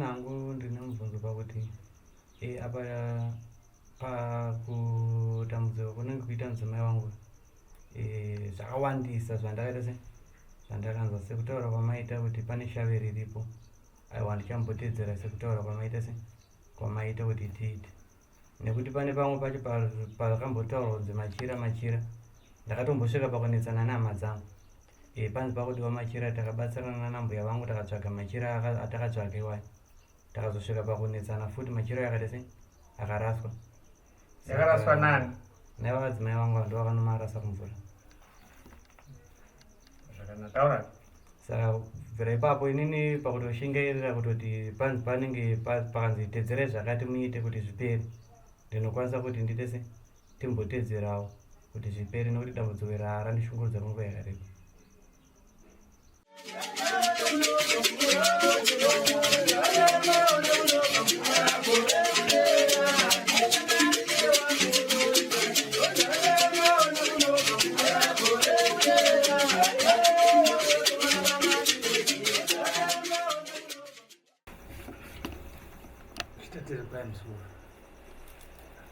hangu ndine mubvunzo pakuti apa pakutambudzika kunenge kuita mudzimai wangu zvakawandisa zvandakaita zvandakanzwa sekutaura kwamaita kuti pane shavi riripo. Aiwa ndichambotedzera sekutaura kwamaita kuti tiite, nekuti pane pamwe pacho pakambotaurwa kunzi machira ndakatombosvika pakunetsana nehama dzangu panzi pakudiwa machira, takabatsirana nambuya vangu takatsvaga machira atakatsvaga iwayo, takazosvika pakunetsana futi machira yakadese akaraswa. Yakaraswa nani? Nevakadzimai vangu ndo vakanomarasa kumvura. Zvakanaka. Saka kubvira ipapo inini pakutoshingairira kutoti panzi panenge pakanzi tedzerai zvakati muite kuti zvipere, ndinokwanisa kuti nditese timbotedzerawo kuti zvipere, nekuti dambudziko iri randishungurudza kwenguva yakareba.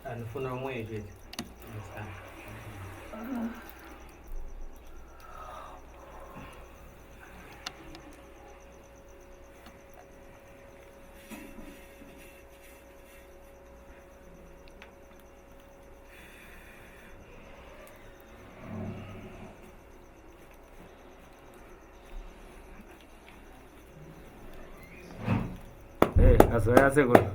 Anofuna umwe chete. Azoya seguro.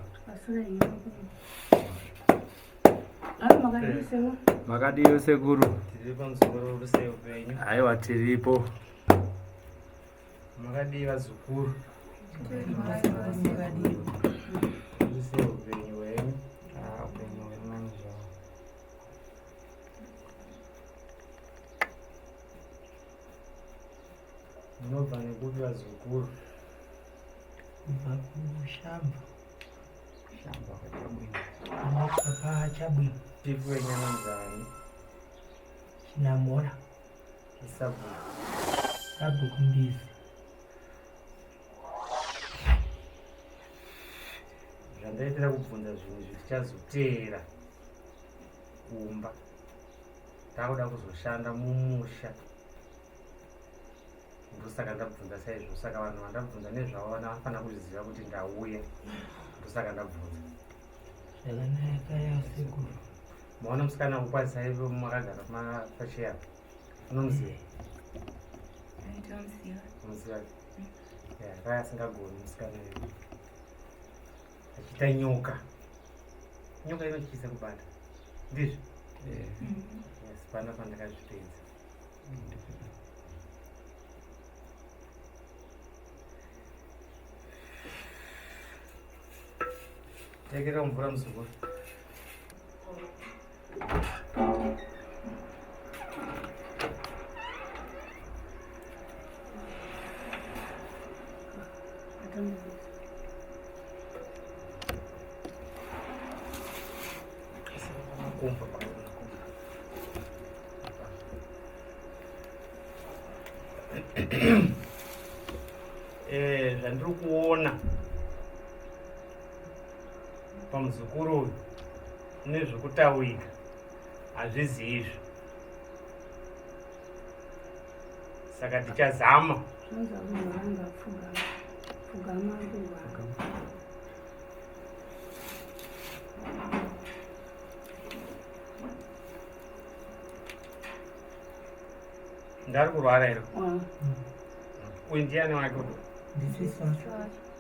Makadiyo seguro. Tiripo mzukuru ruseo penyu. Aiwa tiripo. Makadiyo zukuru. Ruseo penyu wenyu. Penyu wenyu zvawo. Munobva nekuti vazukuru. Kubva kushamba kwachabwino. Papa chabwino. Chifu wenyama mzani. Chinamora. Chisabu. Sabu kumbizi. Zvandaitira kubvunza zvinhu zvichazotera kumba. Takuda kuzoshanda mumusha. Ndosaka ndabvunza saizvo. Saka vanhu vandabvunza nezvavo vanofana kuzviziva kuti ndauya. Ndosaka ndabvunza. Zvakanaka yasekuru. Maona musikana kukwazisa ivo makagara pacheya. Unomuziva? Unomuziva? Raya asingagoni musikana ivo. Achiita nyoka. Nyoka inotyisa kubata. Ndizvo? Yes, pana pandakazvipedza. Tekera mvura mzukuru. Zvandiri kuona pamuzukuru uyu nezvekutaurika hazvizizvo, saka tichazama. Ndari kurwara here. Uyu ndiani wako?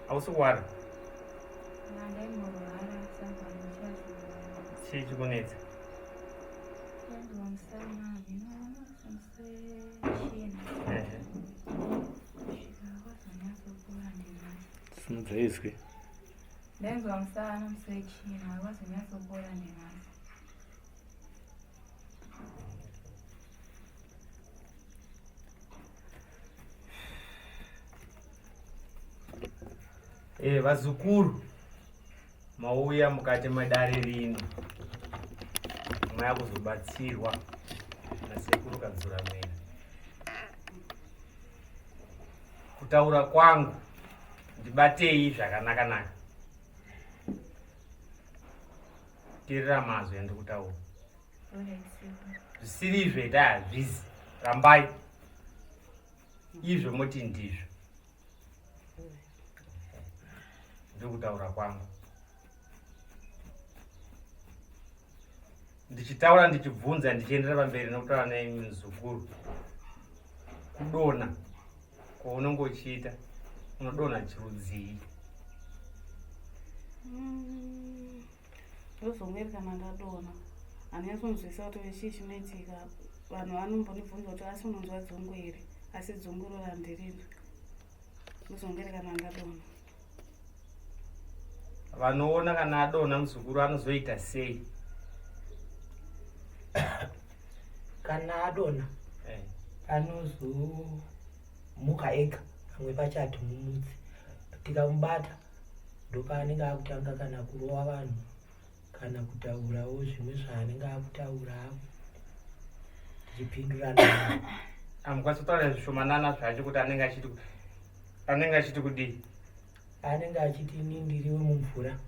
Hausi kurwara? Chii chikunetsa? Sinudzaizwi. Ndenza musana musechina akazonyatsopora nenhasi. Vazukuru mauya mukati medare rino, maya kuzobatsirwa nasekuru Kadzuramira. Kutaura kwangu ndibatei zvakanaka-naka. Teerera mazwi andiri kutaura. Zvisiri izvo itai hazvisi. Rambai. Izvo moti ndizvo. Ndiri kutaura kwangu. Ndichitaura ndichibvunza ndichiendera pamberi nokutaura naimi muzukuru. Kudonha kwaunenge uchiita unodonha chirudzii? Ndozomweri kana ndadonha handinasi kunzwisisa kuti chii chinoitika. Vanhu vanombonibvunza kuti asi unonzwa dzungu here, asi dzungu roro handirinzwi. Ndozomweri kana ndadonha. Vanoona kana adonha muzukuru anozoita sei? Kana adonha anozomuka ega, pamwe pachati mumudzi. Tikamubata ndopaanenge akutanga kana kurova vanhu kana kutaurawo zvimwe zvaanenge akutaura tichipindurana. Hamukwanisi kutaura zvishomanana zvacho kuti anenge achiti kudii? Anenge achiti ini ndiriwe mumvura,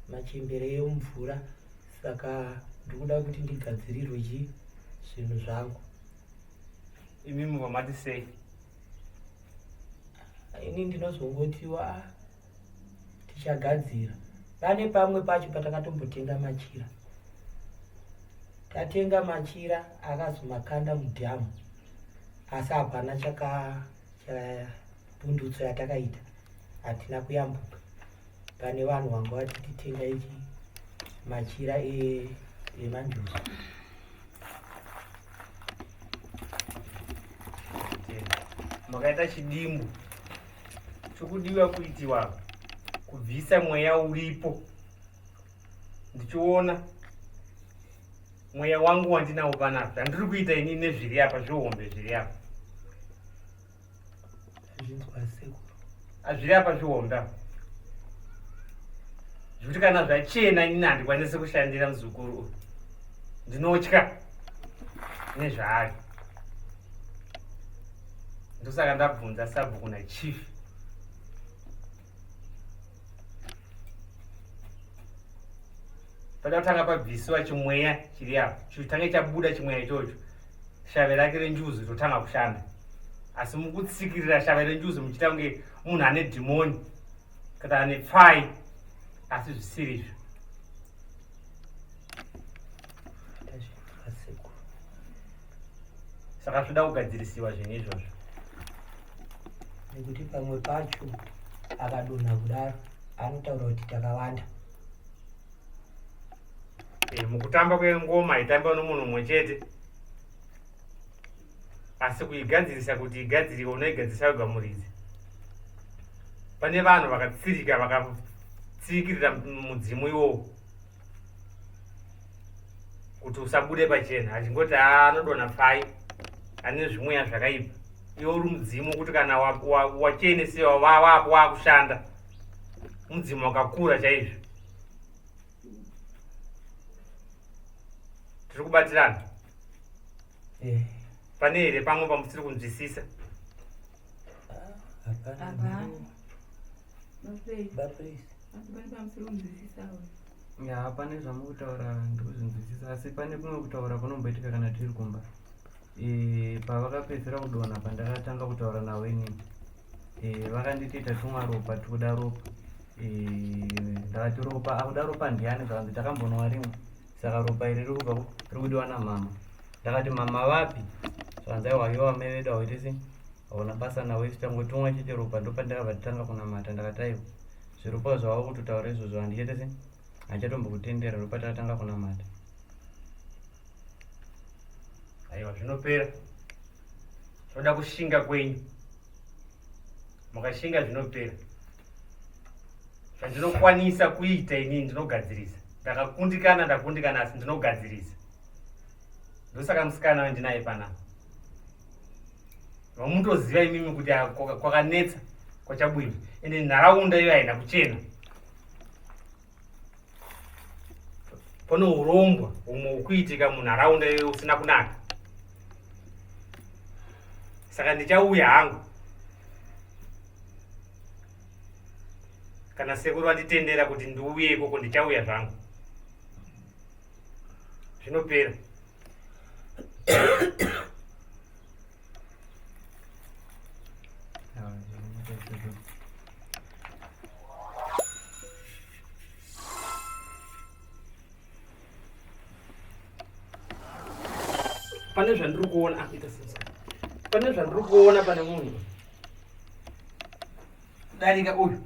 machembere emumvura, saka ndikuda kuti ndigadzirirwe zvinhu zvangu. Imi mubva mati sei? Ini ndinozongotiwa tichagadzira. Pane pamwe pacho patakatombotenga machira. Tatenga machira akazomakanda mudhamu, asi hapana pundutso yatakaita, hatina kuyambuka. Pane vanhu vanga vati titenga ichi machira emanjuzu. Makaita chidimbu chokudiwa kuitiwa kubvisa mweya uripo. Ndichiona mweya wangu wandinawo panapa, zvandiri kuita ini nezviri apa, zvihombe zviri apa. Hazviri apa zvihombe apa. Zvekuti kana zvachena ini handikwanisi kushandira muzukuru. Ndinotya nezvaari. Ndosaka ndabvunza sabhuku kuna chief. Pada kutanga pabvisiwa chimweya chiri apa, chitange chabuda chimweya ichocho, shavi rake renjuzu totanga kushanda. Asi mukutsikirira shavi renjuzu muchita kunge munhu ane dhimoni kana ane pfai, asi zvisiri izvo. Saka zvoda kugadzirisiwa zvinhu izvozvo. Nekuti pamwe pacho akadonha kudaro anotaura kuti takawanda. Mukutamba kwengoma itamba nomunhu mumwe chete, asi kuigadzirisa kuti igadziriwe unoigadzirisa wega muridzi. Pane vanhu vakatsirika vakatsikirira mudzimu iwowo kuti usabude pachena, achingoti anodonha pfai, ane zvimweya zvakaipa. Iwe uri mudzimu kuti kana wachenesewa wapo wakushanda, mudzimu wakakura chaizvo. Tiri kubatirana? Pane here pamwe pamusiri kunzwisisa? Ya, pane zvamukutaura ndikuzvinzwisisa, asi pane kumwe kutaura kunomboitika kana tiri kumba. Pavakapedzera kudonha pandakatanga kutaura navo inini, vakanditiita tumwa ropa tikuda ropa. Ndakati ropa, akuda ropa ndiani? Zvakanzi takambonwa rimwe. Saka ropa iri riri kudiwa namama. Ndakati mama vapi? Zvakanzi aiwa iwe wameveda waitese hauna basa nawe, tangotumwa chete ropa ndopandakabva titanga kunamata. Ndakati aiwa zviropa zvavo kutotaura izvozvo handichetese handichatombokutendera, ropa takatanga kunamata. Aiwa zvinopera. Zvoda kushinga kwenyu. Mukashinga zvinopera. Zvandinokwanisa kuita inini ndinogadzirisa. Ndakakundikana asi ndinogadzirisa. Ndosaka musikana wandinaye panapa. Vamutoziva imimi kuti kwakanetsa kwachabwino, ende nharaunda iyo haina kuchena. Pane urombwa humwe hukuitika munharaunda iyo usina kunaka. Saka ndichauya hangu kana sekuru vanditendera kuti ndiuye ikoko ndichauya zvangu zvinopera. Pane zvandiri kuona pane zvandiri kuona pane munhu darika uyu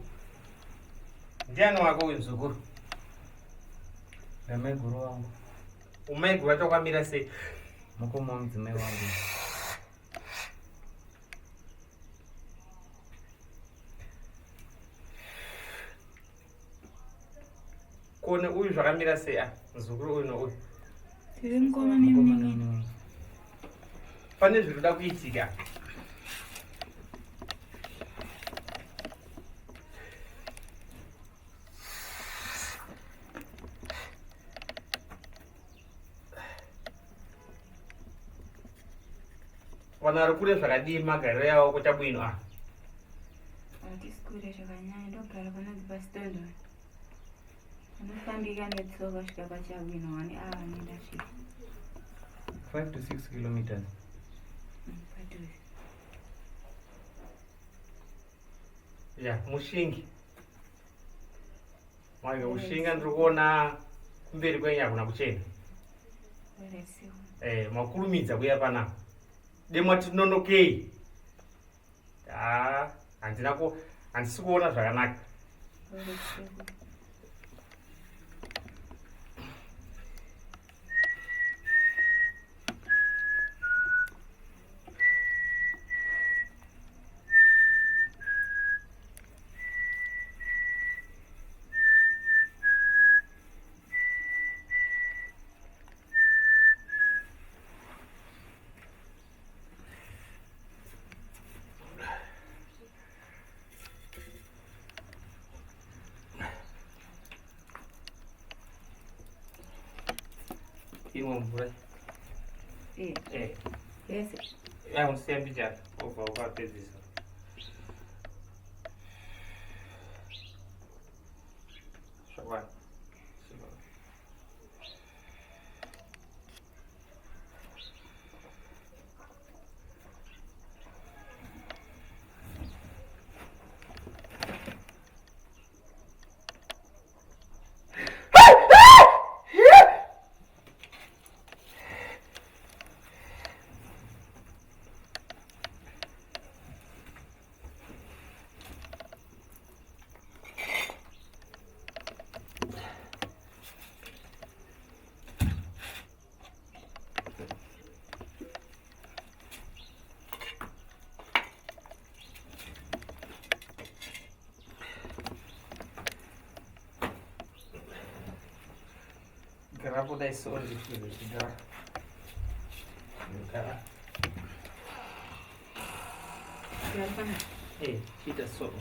ndiani wako uyu mzukuru? Ndamaiguru wangu. Umaiguru wacho wakamira sei? Mukoma mudzimai wangu. Kone uyu zvakamira sei? Mzukuru uyu nouyu tiri mukoma nemunin'ina. pane zviri kuda kuitika. Vanhu vari kure zvakadii magariro yavo kuchabwino? Hatisi kure zvakanyanya, ndogara panonzi pasitondo. Anofambika netsoka kusvika pachabwino wani nendasvika 5 to 6 kilometers. padhuze. Ya mushingi mwaike kushinga ndiri kuona kumberi kwenyu hakuna kuchena. Makurumidza kuya panapa demwati nonokei. Handisi kuona zvakanaka. Irmã, por aí. Esse? Um sempre já. Vou bater isso. Vai. Grabo da horas de filho, cara. Kita solo.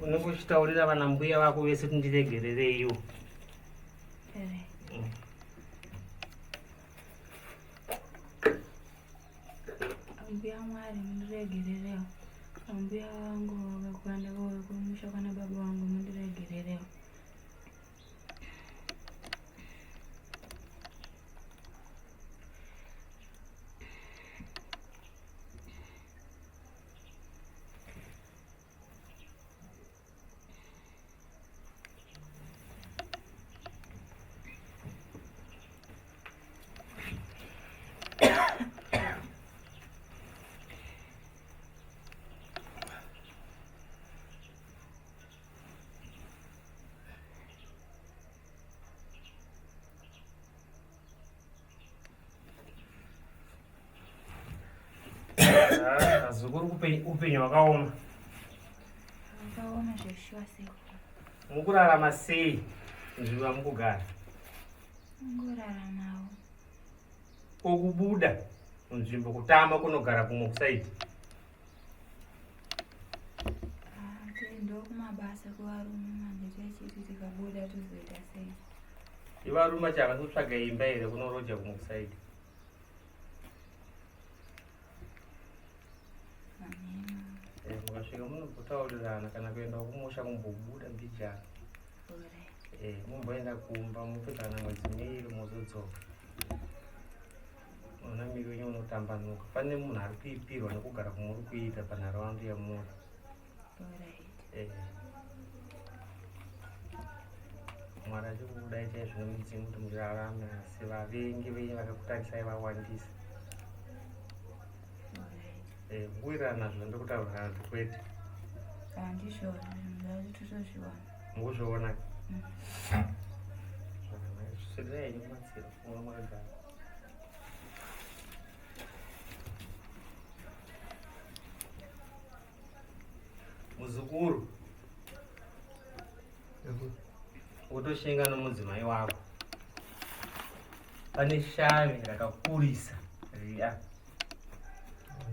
Unenge uchitaurira vana mbuya vako vese kuti ndiregerereiwo. Mbuya Mwari mundiregererewo. Mbuya wangu vakakwanda kumusha kana baba wangu mundiregererewo. muzukuru upenyu hwakaoma. Wakaoma zveshuwa seko. Mukurarama sei nzvimbo yamukugara? Ngoraramawo. Okubuda munzvimbo kutama kunogara kumwe kusaidi. Ndokumabasa kuvarume manje techiti tikabuda tozoita sei? Ivarume chaka totsvaga imba here kunoroja kumwe kusaidi. Mukasvika munobotaurirana kana kuenda kumusha kumbobuda mbijana. Mumboenda kumba mupedza kana mwedzi miiri mozodzoka. Ona miri wenyu unotambanuka. Pane munhu ari kuipirwa nekugara kumuri kuita panharaunda yemuri. Mwari achikudai chaizvo nemudzimu kuti murarame, asi vavengi venyu vakakutarisai vawandisa. Muwirirana nazvo ndokutaurirana kuti kwete. Handizvona, zvinhu totozviona. Mukuzviona? Svikirai henyu mumatsiro mumwe mwakagara. Muzukuru wotoshinga nomudzimai wako. Pane shavi rakakurisa riya,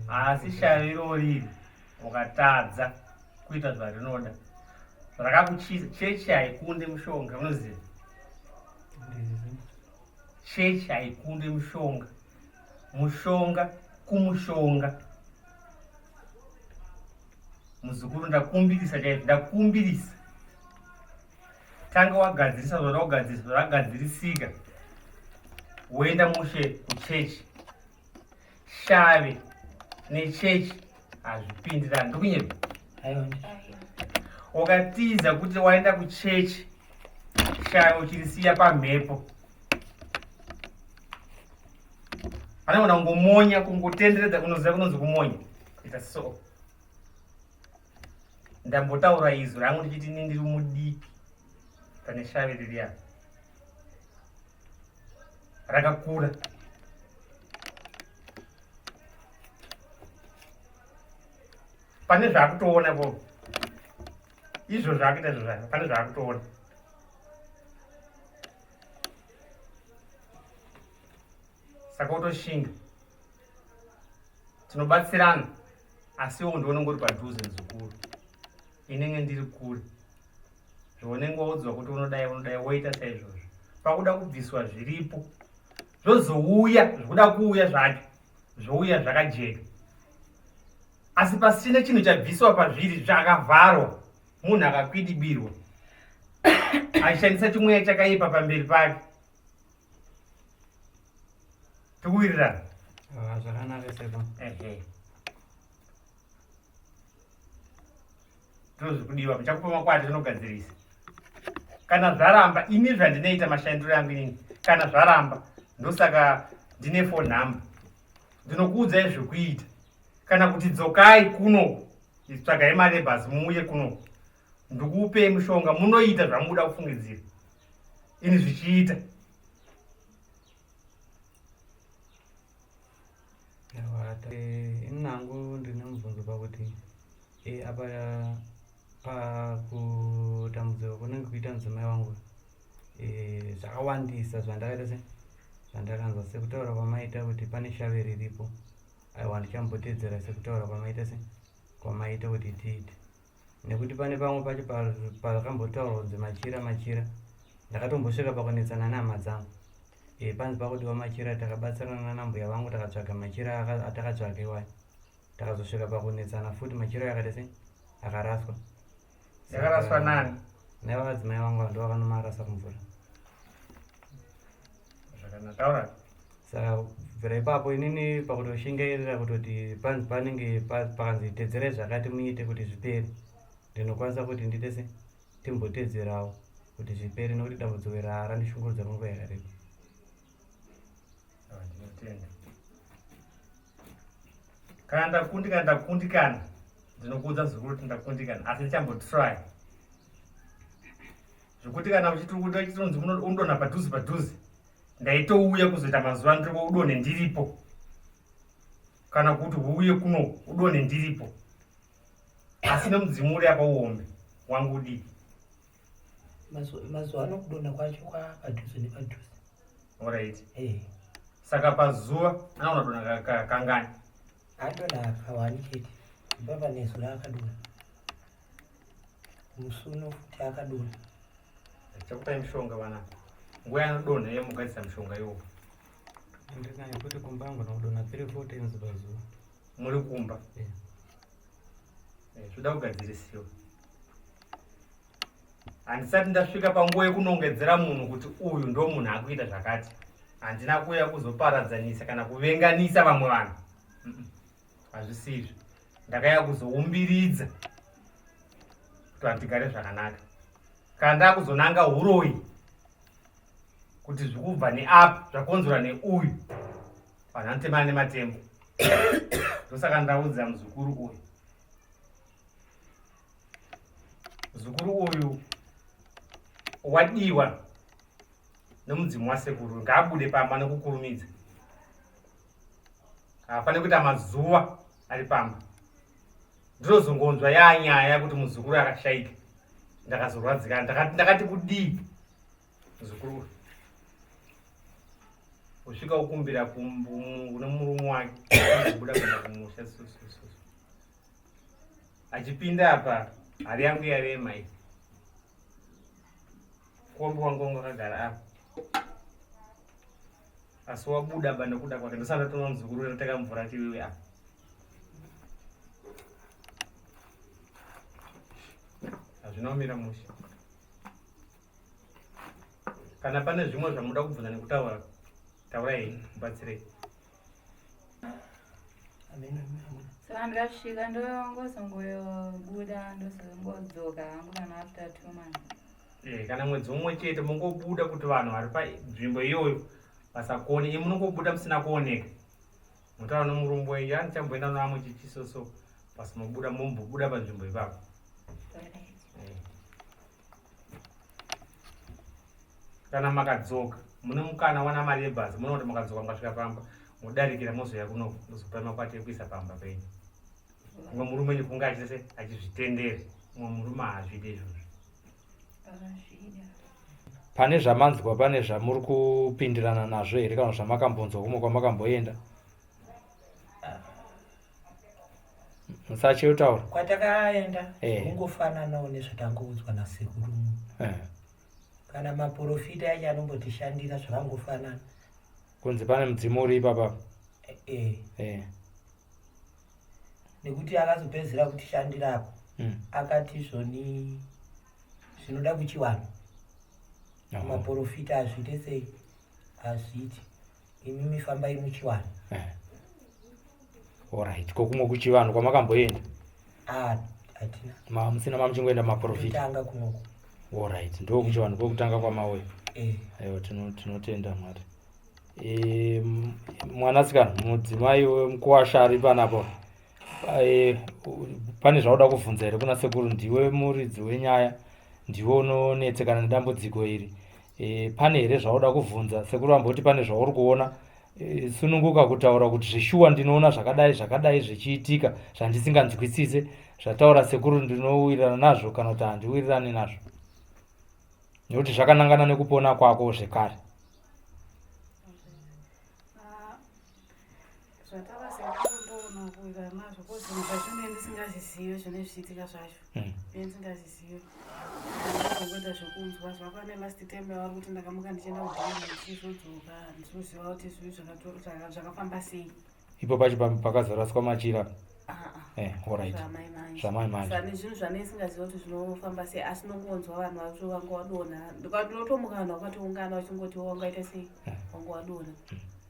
asi shavi irori ukatadza kuita zvarinoda rakakuchiza. Chechi haikunde mushonga, unoziva? Chechi haikunde mushonga, mushonga kumushonga. Muzukuru ndakumbirisa chaizvo, ndakumbirisa. Tanga wagadzirisa zvoda kugadzirisa zvagadzirisika, woenda mushe kuchechi. Shave nechechi hazvipindirani. Ndokunyeba ukatiza kuti waenda kuchechi, shave uchirisiya pamhepo, anogona kungomonya, kungotenderedza, kunoziva kunonzi kumonya, kuita so. Ndambotaura izvo rangu ndichiti ndiri mudiki pane shave ririya rakakura. Pane zvaakutoona po izvo zvaakuita izvo zvake, pane zvaakutoona. Saka utoshinga, tinobatsirana, asi iwo ndiwo uri padhuze muzukuru. Inenge ndiri kure. Zvounenge waudzwa kuti unodai woita saizvozvo. Pakuda kubviswa zviripo zvozouya, zvikuda kuuya zvacho zvouya zvakajeka, asi pasina chinhu chabviswa pazviri, zvakavharwa. Munhu akakwidibirwa achishandisa chimweya chakaipa pamberi pake. Tikuwirirana. Zvakanaka sepa. Ndozvikudiwa, muchakupa makwati tinogadzirisa. Kana zvaramba, ini zvandinoita mashandiro yangu inini, kana zvaramba ndosaka ndine phone number, ndinokuudzai zvekuita. Kana kuti dzokai kuno, tsvagai mari bhasi muuye kuno, ndikupe mushonga, munoita zvamuda kufungidzira, ini zvichiita. Inangu ndine mubvunzo pakuti apa pakutambudzika kunenge kuita mudzimai wangu zvakawandisa zvandakaita se zvandakanzwa sekutaura kwamaita kuti pane shave riripo. Aiwa, ndichambotedzera sekutaura kwamaita se kwamaita kuti tiite, nekuti pane pamwe pacho pakambotaurwa kunzi machira. Ndakatombosvika pakunetsana nehama dzangu. Panzi pakudiwa machira, takabatsirana nambuya vangu takatsvaga machira atakatsvaga iwayo. Takazosvika pakunetsana futi, machira yakati se akaraswa. Yakaraswa nani? Nevadzimai vangu ndo vakanomarasa kumvura. Zvakanaka. Saka kubvira ipapo inini pakutoshingairira kutoti panzi panenge pakanzi tedzerai zvakati muite kuti zvipere, ndinokwanisa kuti ndite se timbotedzerawo kuti zvipere, nekuti dambudziko randishungurudza kwenguva yakareba. Kana ndakundikana ndinokuudza zvikuru kuti ndakundikana, asi ndichambotry zvekuti kana uchitonzi undona padhuze ndaitouya kuzoita mazuva ndiri kuudonhe ndiripo. kana kuti uuye kuno udone ndiripo asi nemudzimu uri apa uombe wangu udii. Mazuva ano kudona kwacho kwapadhuze nepadhuze. Alright. Saka pazuva anaona dona kangani? Adona kawani chete. Baba nezu raakadona. Musuno futi akadona. Chakupai mishonga vana. Nguva yanodonha yemugadzisa mishonga iwo. Ndikanya kuti kumba angu nodona 3-4 times pazuva. Muri kumba? Zvoda kugadzirisiwa. Handisati ndasvika panguva yekunongedzera munhu kuti uyu ndo munhu akuita zvakati. Handina kuuya kuzoparadzanisa kana kuvenganisa vamwe vanhu. Hazvisizvo. Ndakauya kuzoumbiridza kuti vanhu tigare zvakanaka. Kana ndakuzonanga uroyi kuti zvikubva neapa zvakonzerwa neuyu vanhu vanotemana nematembo. Ndosaka ndaudza muzukuru uyu. Muzukuru uyu wadiwa nemudzimu wasekuru, ngaabude pamba nekukurumidza. Haafaniri kuita mazuva ari pamba. Ndinozongonzwa nyaya kuti muzukuru akashaika. Ndakazorwadzika ndakati kudii muzukuru uyu. Usvika ukumbira kune murume wake kubuda kuenda kumusha achipinda apa hari yangu yarema iyi. Kombe wangu wakagara apa. Asi wabuda ba nekuda kwake ndosanda tona muzukuru anoteka mvura tiwiwi apa. Hazvina kumira mushe. Kana pane zvimwe zvamuda kubvunza nekutaura, taurai mubatsirei. Saka ndakasvika ndongozongobuda ndozongodzoka hangu kana after 2 months. Kana mwedzi umwe chete mungobuda kuti vanhu vari panzvimbo iyoyo vasakone. Munongobuda musina kuoneka. Mutaura nomurumbo wenyu anichamboenda navamwe chichisoso basi mubuda mumbobuda panzvimbo ipapo. Kana makadzoka mune mukana wana mari yebhasi munoona kuti makadzoka mukasvika pamba mudarikira mozoya kuno muzopa makwati ekuisa pamba penyu. Mumwe murume nekunge achise achizvitendere, mumwe murume haazvide izvozvo. Pane zvamanzwa pane zvamuri kupindirana nazvo here kana zvamakambonzwa kumwe kwamakamboenda? Musachiutaura. Kwatakaenda kungofananawo nezvatangoudzwa nasekuru. Kana maprofita acho anombotishandira zvakangofanana. Kunzi pane mudzimu uri ipapa. Nekuti akazopedzera kutishandira apo. Akati zvinoda kuchiwana. Maprofita azvite sei? Azviti. Imi mifambai muchiwana. Alright, kokumwe kuchivanhu kwamakamboenda? Hatina. Musina mamuchingoenda maprofita? Kutanga kunoko. Alright, ndo kuchivanhu kwokutanga kwamauya. Aiwa tinotenda Mwari. Mwanasikana, mudzimai wemukuwasha ari panapo. Pane zvauda kubvunza here kuna sekuru? Ndiwe muridzi wenyaya, ndiwe unonetsekana nedambudziko iri. Pane here zvauda kubvunza? Sekuru amboti pane zvauri kuona. Sununguka kutaura kuti zvishuwa ndinoona zvakadai zvichiitika zvandisinganzwisise. Zvataura sekuru ndinowirirana nazvo kana kuti handiwirirani nazvo. Nekuti zvakanangana nekupona kwako zvekare. Zvataura sekuru ndoona kuwirirana nazvo kozvinhu zvazvino ndisingazvizivi zvine zvichiitika zvacho. Ndisingazvizivi. Ndinozongoita zvokunzwa zvapane last time yavari kuti ndakamuka ndichienda kudhiri ndichizodzoka ndichiziva kuti zvinhu zvakafamba sei. Ipo pacho pakazoraswa machira. Alright. Zvamaimai. Sani zvinhu zvanesingaziva kuti zvinofamba sei asi nongonzwa vanhu vacho vanga wadonha. Ndikatomuka vanhu vakatiungana vachingoti wangaita sei wanga wadonha.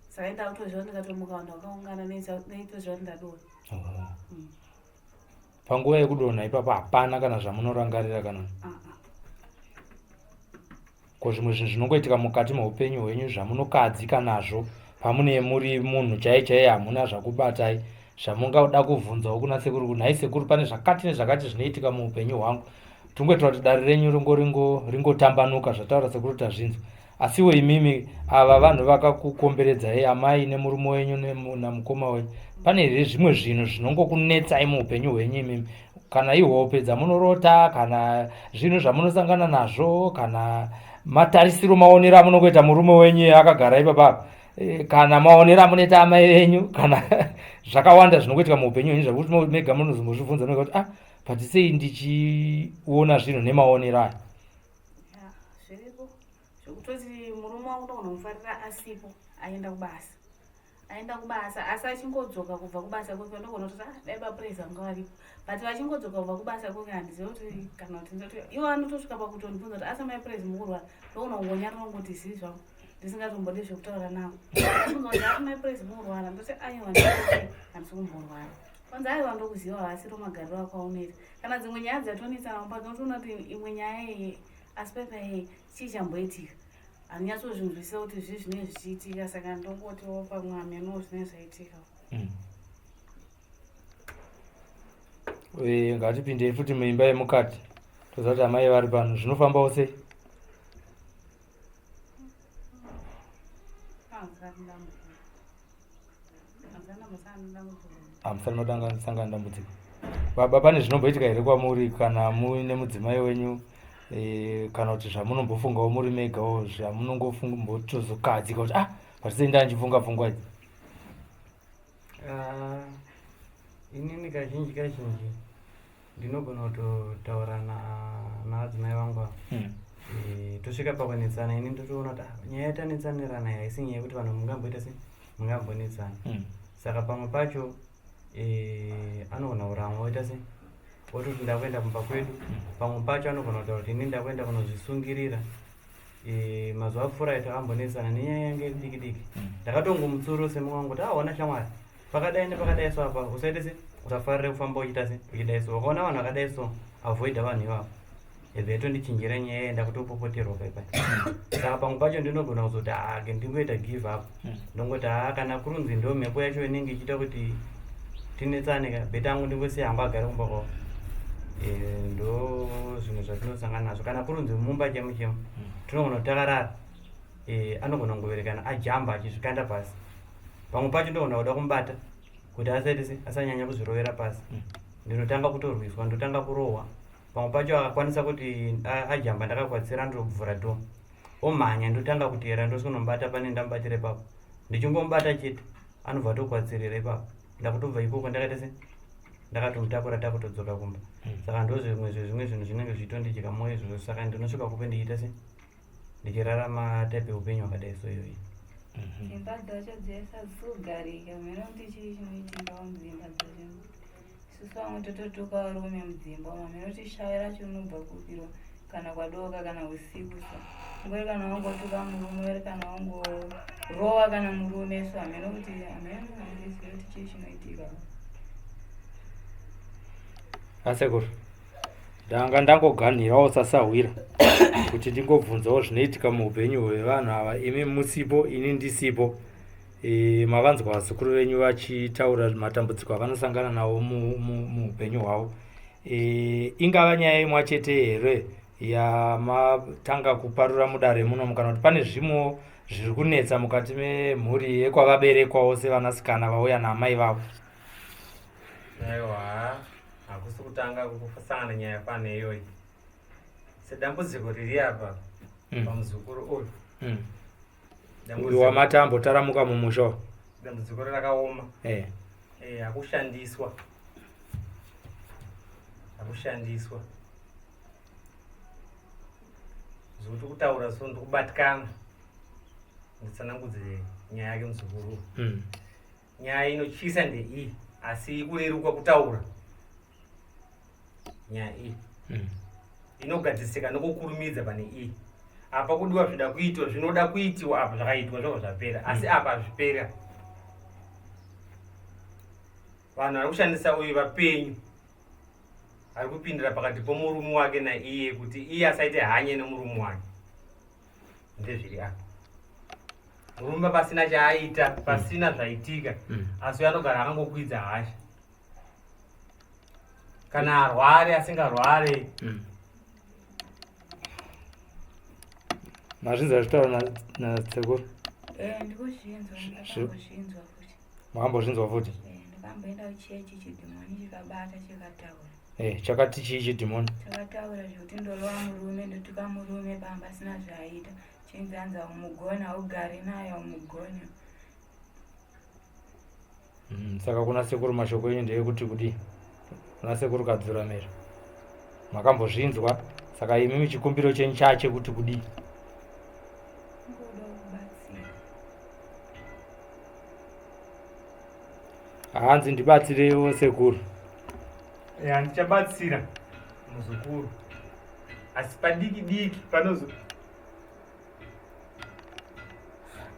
Saka ndakutozviona ndikatomuka vanhu vakaungana neitozviva kuti ndadonha. Panguva yekudonha ipapa hapana kana zvamunorangarira kana? Ko zvimwe zvinhu zvinongoitika mukati meupenyu hwenyu zvamunokadzika nazvo pamune muri munhu chaiye hamuna zvakubatai zvamungada kubvunzawo kuna sekuru kuti nhai sekuru pane zvakati nezvakati zvinoitika muupenyu hwangu. Tungoitira kuti dare renyu ringotambanuka zvataura sekuru tazvinzwa. asiwo imimi ava vanhu vakakukomberedzai amai nemurume wenyu namukoma wenyu, pane here zvimwe zvinhu zvinongokunetsai muupenyu hwenyu imimi, kana ihope dzamunorota, kana zvinhu zvamunosangana nazvo, kana matarisiro maonero amunongoita murume wenyu akagara ipapapa, kana maonero amunoita amai venyu, kana zvakawanda zvinongoitika muupenyu hwenyu zvakuti mega munozombozvibvunza kuti pati sei ndichiona zvinhu nemaonero aya. Zviripo zvekutoti murume wangu ndogona kumufarira asipo aenda kubasa asi achingodzoka kubva kubasa kwake ndogona kuti dai bapuraizi vanga varipo, but vachingodzoka kubva kubasa kwake handizivi kuti kana kuti ndoti ivo anotosvika pakutondibvunza kuti asa maipuraizi mukurwara, ndogona kungonyarira ngoti zivi zvangu ndisingatombodi zvekutaura navo. Abvunza kuti asa maipuraizi mukurwara, ndoti aiwa handisi kumborwara. Kwanza aiwa ndokuziva asiro magariro ako aunoita. Kana dzimwe nyaya dzatonetsana mumba dzinotoona kuti imwe nyaya iyi asi pepa chii chamboitika, handinyatsozvinzwisisa kuti zvii zvinenge zvichiitika, saka ndongotiwo pamwe ameno zvinenge zvaitika. Ngatipindei futi muimba yemukati toziva kuti amai vari pano, zvinofambawo sei? Hamusati masangana dambudziko. Baba, pane zvinomboitika here kwamuri kana muine mudzimai wenyu, kana kuti zvamunombofungawo muri megawo, zvamunongotozokadzika kuti patisei ndandichifunga pfungwa idzi? Inini kazhinji ndinogona kutotaura navadzimai vangu ava, tosvika pakunetsana, ini ndotoona kuti nyaya yatanetsanirana haisi nyaya yekuti vanhu mungamboita sei, mungambonetsana. Saka pamwe pacho anogona kuramwa oita sei, ototi ndakuenda kumba kwedu. Pamwe pacho anogona kutaura kuti ini ndakuenda kunozvisungirira. Mazuva apfuura takambonetsana nenyaya yange diki diki, ndakatongomutsuro semumwe wangu kuti ona shamwari, pakadai nepakadai so apa usaite sei, usafarire kufamba uchita sei, uchidai so. Wakaona vanhu vakadai so, avoida vanhu ivavo. Yaitondichinjira nyaya yenda kutopopoterwa paipai. Saka pamwe pacho ndinogona kuzoti ndingoita give up, ndongoti kana kurunzi ndo mhepo yacho inenge ichiita kuti tinetsane, beta angu ndingosiya hangu agare kumba kwavo. Ndo zvinhu zvatinosangana nazvo. Kana kurunzi mumba chemu tinogona kuti takarara, anogona kungoverekana ajamba achisvikanda pasi. Pamwe pacho ndogona kuda kumubata kuti asaite sei, asanyanya kuzvirovera pasi. Ndinotanga kutorwiswa, ndotanga kurohwa. Pamwe pacho akakwanisa kuti ajamba ndakakwatsira ndobvura dho, omhanya ndotanga kutera ndosikunomubata pane ndamubatira ipapo. Ndichingomubata chete anobva atokwatsirira ipapo. Ndakutobva ikoko ndakaita sei, ndakatomutakura takutodzoka kumba. Saka ndozvimwe zvinhu zvinenge zvichitondiitika mwoyo izvozvo. Saka ndinosvika kupe ndichiita sei, ndichirarama type upenyu hwakadai so iyoyi. Dzimba dzacho dzaisazogarika, mhino kuti chii chinoitika mudzimba dzacho. Isusu vamwe tototuka varume mudzimba umo, mhino kuti shavi racho rinobva kupiro kana kwadoka kana usiku. Ngori kana wangotuka murume uri kana wangorova kana murume, so hameno kuti handizivi kuti chii chinoitika. Asekuru, ndanga ndangoganhirawo sasahwira kuti ndingobvunzawo zvinoitika muupenyu hwevanhu ava, imi musipo ini ndisipo. Mavanzwa vazukuru venyu vachitaura matambudziko avanosangana nawo muupenyu hwavo. Ingava nyaya imwe chete here yamatanga kuparura mudare munomu, kana kuti pane zvimwewo zviri kunetsa mukati memhuri yekwavaberekwawo sevanasikana vauya naamai vavo? Aiwa, hakusi kutanga kusangana nyaya yafana iyoyi. Sedambudziko riri apa pamuzukuru uyu. Uyu wamatambo taramuka mumusha. Dambudziko rakaoma. Hakushandiswa. Zvekuti kutaura so ndikubatikana. Nditsanangudze nyaya yake muzukuru. Nyaya inochisa ndeiyi, asi kureruka kutaura. Nyaya iyi inogadzisika nokukurumidza pane iyi. Apa kudiwa zvida kuitwa, zvinoda kuitiwa apa zvakaitwa zvobva zvapera, asi apa hazvipera. Vanhu vari kushandisa uyu vapenyu, ari kupindira pakati pomurume wake naiye kuti iye asaite hanya nemurume wake. Ndezviri apa. Murume pasina chaaita, pasina zvaitika, asi anogara akangokwidza hasha. Kana arware asingarware. mazvinzwa zvitaura nasekuru ndikuzvinzwa ndakambozvinzwa futi makambozvinzwa futi ndakamboenda kuchechi chidhimoni chikabata chikataura chakati chii chidhimoni chakataura zvekuti ndorova murume ndotuka murume pamba asina zvaaita chinzanza umugona ugare naye umugona. Saka kuna sekuru mashoko enyu ndeyekuti kudi kuna sekuru kadzura mera makambozvinzwa. Saka imi chikumbiro chenyu chache kuti kudi ngoda kubatsira. hanzi ndibatsirewo sekuru. Ndichabatsira muzukuru asi padiki diki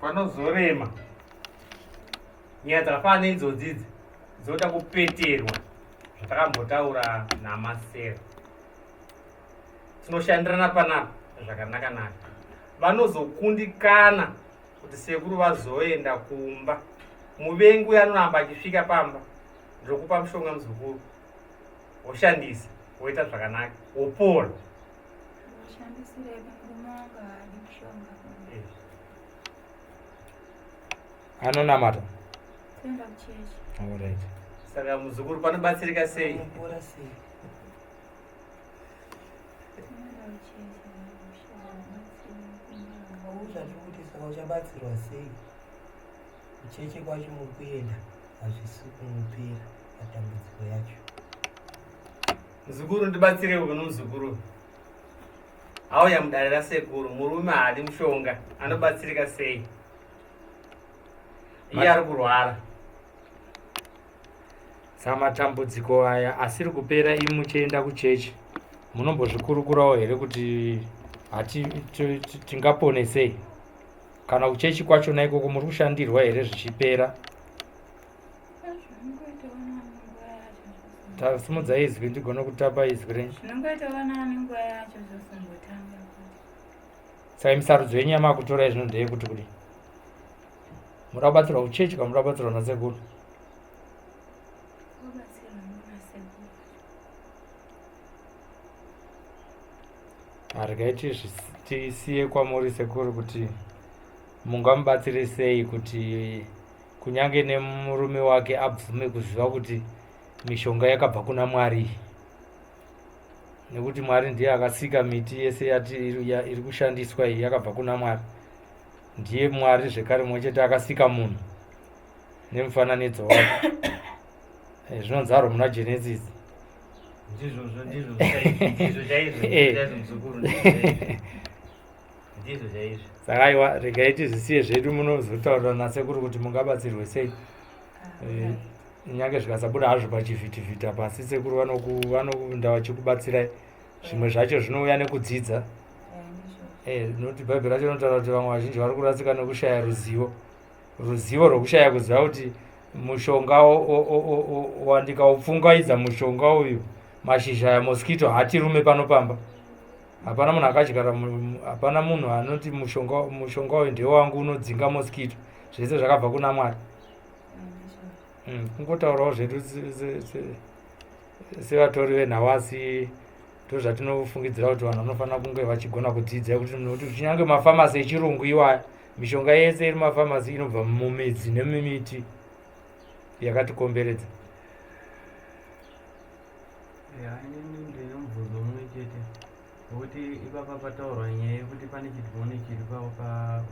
panozorema nyaya dzakafanana neidzodzi dzoda kupeterwa zvatakambotaura namasero. Tinoshandirana panapa zvakanaka-naka. Vanozokundikana kuti sekuru vazoenda kumba. Muvengi uyo anoramba achisvika pamba ndokupa mushonga muzukuru woshandisa woita zvakanaka wopora. Anonamata. Kuenda kuchechi. Alright. Saka muzukuru panobatsirika sei? Unopora sei? Hauzvati kuti saka uchabatsirwa sei? Kuchechi kwacho muri kuenda hazvisi kumupira matambudziko yacho. Muzukuru ndibatsirewo kuno muzukuru. Auya mudare rasekuru murume haadi mushonga anobatsirika sei? Iye ari kurwara. Samatambudziko aya asiri kupera imi muchienda kuchechi munombozvikurukurawo here kuti tingapone sei? Kana kuchechi kwachona ikoko muri kushandirwa here zvichipera? Tasimudzai izwi ndigone kutapa izwi renyu. Saka imi sarudzo yenyu yamakutorai zvino ndeyekuti kudi muri kubatsirwa kuchechi kana muri kubatsirwa nasekuru? Regai tisiye kwamuri sekuru kuti mungamubatsire sei kuti kunyange nemurume wake abvume kuziva kuti mishonga yakabva kuna Mwari, nekuti Mwari ndiye akasika miti yese iri kushandiswa iyi yakabva kuna Mwari. Ndiye Mwari zvekare mumwechete akasika munhu nemufananidzo wake. Zvinonzaro muna Genesis. Ndizvo chaizvo muzukuru ndizvo chaizvo. Saka aiwa regai tizvisiye zvedu munozotaura nasekuru kuti mungabatsirwe sei. Nyange zvikasabuda hazvo pachivhitivhiti apa asi sekuru vanokunda vachikubatsirai. Zvimwe zvacho zvinouya nekudzidza. Noti Bhaibheri racho rinotaura kuti vamwe vazhinji vari kurasika nekushaya ruzivo rwokushaya kuziva kuti mushonga ndikaupfungaidza mushonga uyu mashizha ya mosquito hatirume panopamba. Hapana munhu akadyara, hapana munhu anoti mushonga uyu ndewangu unodzinga mosquito. Zvese zvakabva kuna Mwari. Kungotaurawo zvedu sevatori venhawasi ndozvatinofungidzira kuti vanhu vanofanira kunge vachigona kudzidza kuti kunyange mafamasi echirungu iwaya mishonga yese iri mafamasi inobva mumidzi nemimiti yakatikomberedza. Ndinobvunzo mumwe chete nokuti ipapa pataurwa nyaya yekuti pane chidhimoni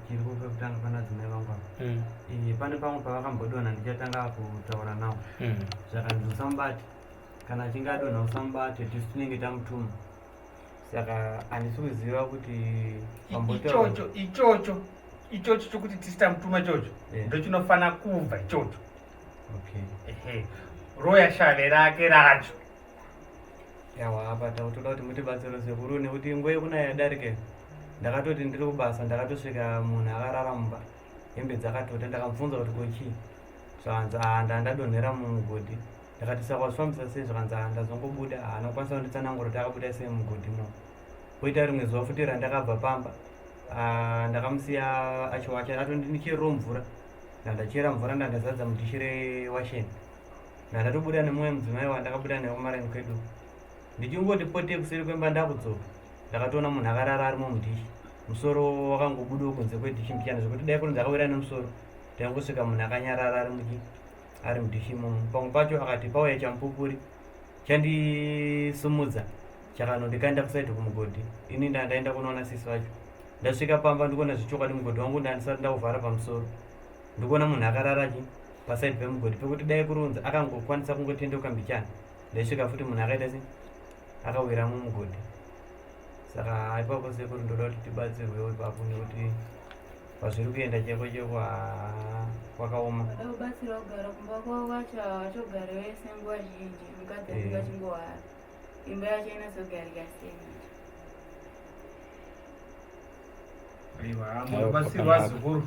chiripo pekutanga pana dzimai vangu apa. Pane pamwe pavakambodonha ndichatanga kutaura navo. Zvakanzi usamubate, kana achinge adonha usamubate, tisu tinenge tamutuma. Saka handisi kuziva kuti ichocho chokuti tisu tamutuma chocho ndochinofanira kubva ichocho. Roya shave rake racho. Yawa apa tautoda kuti mutibatsire sekuru nekuti nguva yekunaya yadarika ndakatoti ndiri kubasa ndakatosvika munhu akarara mumba hembe dzakatota ndakamubvunza kuti kochii zvakanzi ndadonhera mumugodhi. Ndakati saka wazvifambisa sei? Zvakanzi ndazongobuda haana kukwanisa kunditsanangura kuti akabuda sei mugodhimo. Poita rimwe zuva futi randakabva pamba ndakamusiya ndicherero mvura ndandachera mvura ndandazadza mudishi rewasheni ndandatobuda nemumwe mudzimai wandakabuda naye kumarani kwedu. Ndichingoti pote kuseri kwemba ndakudzoka ndakatoona munhu akarara arimo mudishi musoro wakangobudawo kunze kwedhishi mbichana zvekuti dai kunzi akawira nemusoro taingosvika munhu akanyarara ari mudhishi imomo. Pamwe pacho akati pauya chamupupuri chandisumudza chakanondikaenda kusaidhi kumugodhi. Ini ndaenda kunoona sisi vacho, ndasvika pamba ndikuona zvichokwadi mugodhi wangu ndandisati ndauvhara pamusoro, ndikuona munhu akarara pasaidhi pemugodhi pekuti dai kurunza akangokwanisa kungotendoka mbichana. Ndaisvika futi munhu akaita se akawira mumugodhi. Saka ipapo sekuru ndoda kuti tibatsirwewo ipapo nekuti pazviri kuenda cheko kwakaoma. Wada kubatsira kugara kumba kwavo kwacho wachogara wese nguva zhinji, mukadzi asika achingowara, imba yacho inozogarika sei? Aiwa, munobatsirwa zukuru.